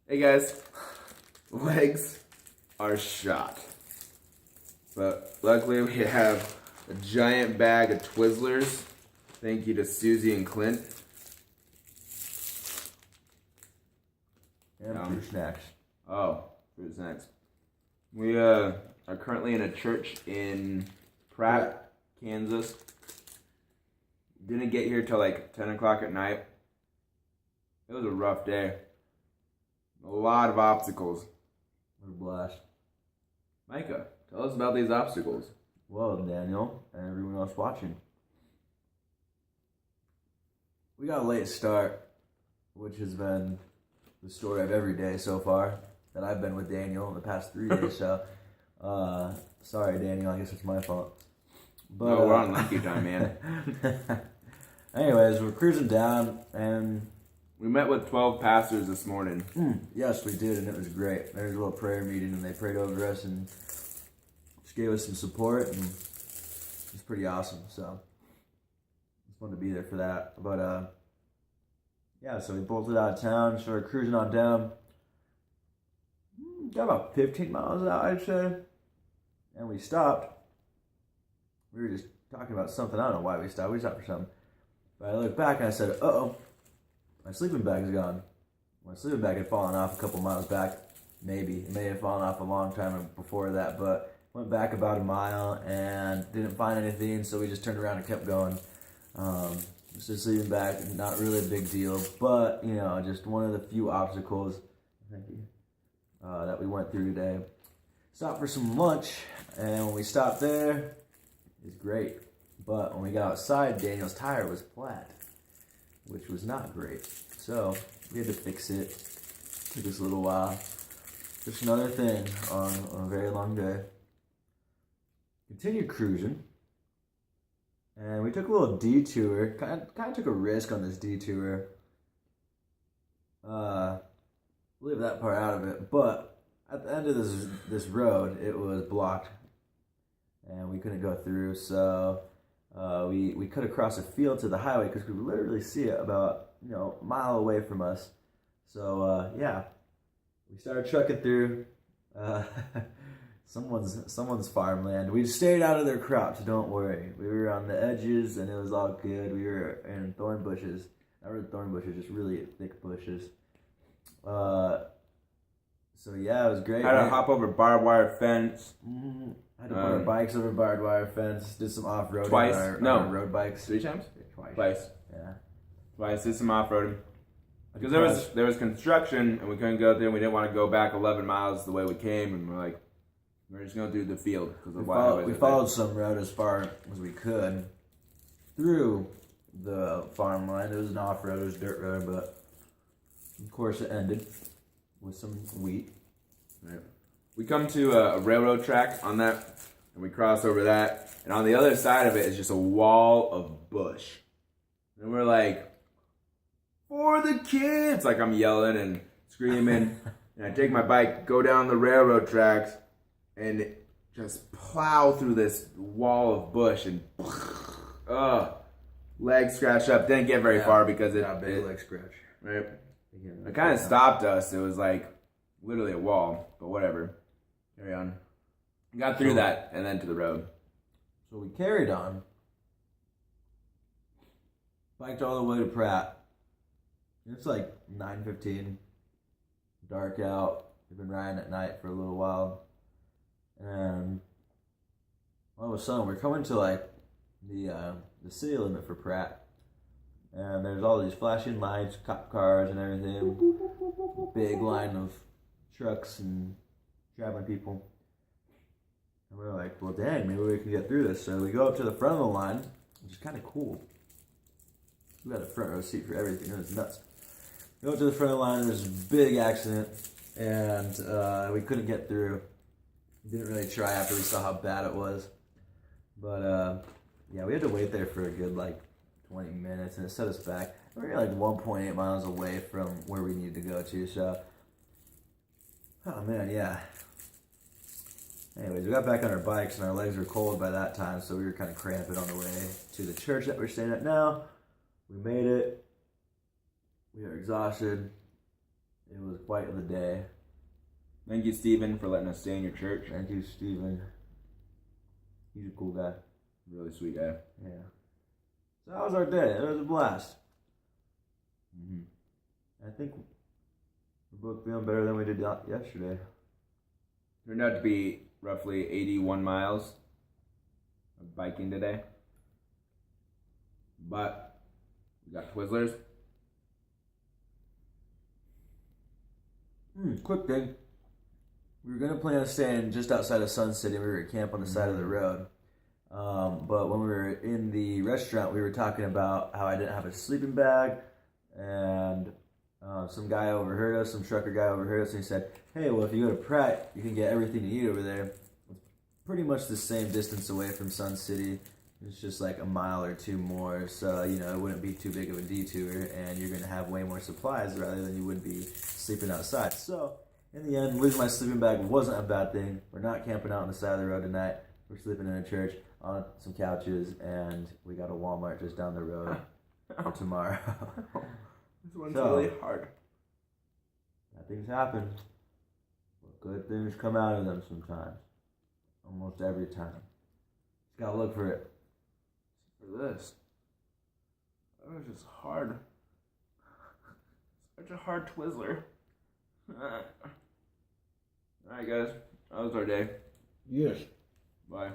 Hey guys, legs are shot. But luckily we have a giant bag of Twizzlers. Thank you to Susie and Clint. And fruit snacks. Oh, fruit snacks. We are currently in a church in Pratt, Kansas. Didn't get here till like 10 o'clock at night. It was a rough day. A lot of obstacles. What a blast. Micah, tell us about these obstacles. Well, Daniel, and everyone else watching. We got a late start, which has been the story of every day so far that I've been with Daniel in the past 3 days. So, sorry, Daniel, I guess it's my fault. But, no, we're on lucky time, man. Anyways, we're cruising down, and we met with 12 pastors this morning. Yes, we did, and it was great. There was a little prayer meeting, and they prayed over us and just gave us some support, and it was pretty awesome. So, just wanted to be there for that. But, yeah, so we bolted out of town, started cruising on down. Got about 15 miles out, I'd say. And we stopped. We were just talking about something. I don't know why we stopped. We stopped for something. But I looked back and I said, uh-oh, my sleeping bag is gone. My sleeping bag had fallen off a couple miles back. Maybe. It may have fallen off a long time before that. But went back about a mile and didn't find anything. So we just turned around and kept going. Just a sleeping bag, not really a big deal. But, you know, just one of the few obstacles. Thank you. That we went through today. Stopped for some lunch, and when we stopped there, it was great. But when we got outside, Daniel's tire was flat, which was not great. So we had to fix it. Took us a little while. Just another thing on a very long day. Continued cruising, and we took a little detour. Kind of took a risk on this detour. Leave that part out of it, but at the end of this road, it was blocked, and we couldn't go through. So we cut across a field to the highway because we could literally see it about a mile away from us. So yeah, we started trucking through someone's farmland. We stayed out of their crops. Don't worry. We were on the edges, and it was all good. We were in thorn bushes. Not really thorn bushes, just really thick bushes. So yeah, it was great. Had to hop over barbed wire fence. Had to put our bikes over barbed wire fence. Did some off-roading twice. on our road bikes. 3 times? Twice. Yeah. Twice. Did some off-roading. Because there was construction, and we couldn't go through, and we didn't want to go back 11 miles the way we came, and we're like, we're just going to do the field. We followed some road as far as we could through the farmland. It was an off-road, it was a dirt road, but of course it ended with some wheat. Right. We come to a railroad track on that, and we cross over that, and on the other side of it is just a wall of bush. And we're like, for the kids! Like I'm yelling and screaming, and I take my bike, go down the railroad tracks, and just plow through this wall of bush, and leg scratch up. Didn't get very far because it got a big leg scratch. Right. It kind of stopped us. It was like literally a wall, but whatever. Carry on. Got through that and then to the road. So we carried on. Biked all the way to Pratt. It's like 9:15. Dark out. We've been riding at night for a little while. And all of a sudden we're coming to like the city limit for Pratt. And there's all these flashing lights, cop cars and everything. Big line of trucks and traveling people. And we're like, well, dang, maybe we can get through this. So we go up to the front of the line, which is kind of cool. We got a front row seat for everything. It was nuts. We go up to the front of the line, there's a big accident, and we couldn't get through. Didn't really try after we saw how bad it was. But, yeah, we had to wait there for a good, 20 minutes, and it set us back. We were 1.8 miles away from where we needed to go to, so. Oh man, yeah. Anyways, we got back on our bikes, and our legs were cold by that time, so we were kind of cramping on the way to the church that we're staying at now. We made it. We are exhausted, It was quite the day. Thank you, Stephen, for letting us stay in your church. Thank you, Steven. He's a cool guy. Really sweet guy. Yeah. So that was our day. It was a blast. I think we're both feeling better than we did yesterday. Turned out to be roughly 81 miles of biking today. But we got Twizzlers. Quick thing. We were going to plan on staying just outside of Sun City. We were at camp on the side of the road. But when we were in the restaurant, we were talking about how I didn't have a sleeping bag. And some guy overheard us, some trucker guy overheard us, and he said, hey, well, if you go to Pratt, you can get everything you need over there. It's pretty much the same distance away from Sun City. It's just like a mile or two more, so, you know, it wouldn't be too big of a detour, and you're going to have way more supplies rather than you would be sleeping outside. So, in the end, losing my sleeping bag wasn't a bad thing. We're not camping out on the side of the road tonight. We're sleeping in a church on some couches, and we got a Walmart just down the road for tomorrow. This one's really hard. Bad things happen, but good things come out of them sometimes. Almost every time. Just gotta look for it. For this. That was just hard. Such a hard Twizzler. Alright, guys. That was our day. Yes. Bye.